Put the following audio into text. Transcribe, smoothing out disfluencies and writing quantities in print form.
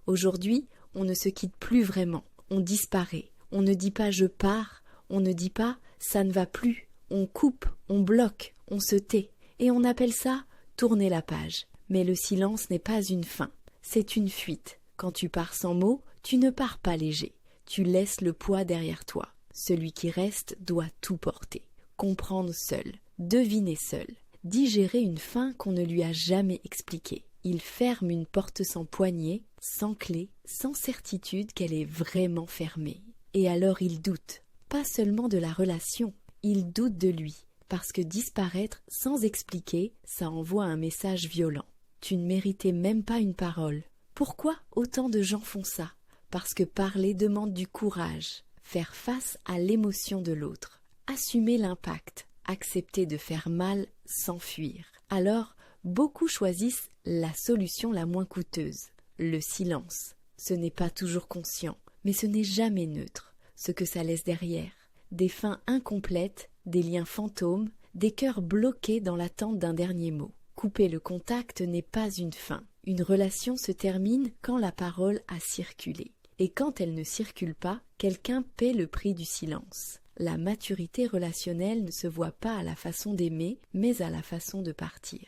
Aujourd'hui, on ne se quitte plus vraiment, on disparaît. On ne dit pas « je pars », on ne dit pas « ça ne va plus », on coupe, on bloque, on se tait. Et on appelle ça « tourner la page ». Mais le silence n'est pas une fin, c'est une fuite. Quand tu pars sans mots, tu ne pars pas léger. Tu laisses le poids derrière toi. Celui qui reste doit tout porter. Comprendre seul, deviner seul, digérer une fin qu'on ne lui a jamais expliquée. Il ferme une porte sans poignée, sans clé, sans certitude qu'elle est vraiment fermée. Et alors il doute, pas seulement de la relation, il doute de lui, parce que disparaître sans expliquer, ça envoie un message violent. Tu ne méritais même pas une parole. Pourquoi autant de gens font ça? Parce que parler demande du courage, faire face à l'émotion de l'autre, assumer l'impact, accepter de faire mal sans fuir. Alors, beaucoup choisissent la solution la moins coûteuse, le silence. Ce n'est pas toujours conscient, mais ce n'est jamais neutre. Ce que ça laisse derrière, des fins incomplètes, des liens fantômes, des cœurs bloqués dans l'attente d'un dernier mot. Couper le contact n'est pas une fin. Une relation se termine quand la parole a circulé. Et quand elle ne circule pas, quelqu'un paie le prix du silence. La maturité relationnelle ne se voit pas à la façon d'aimer, mais à la façon de partir.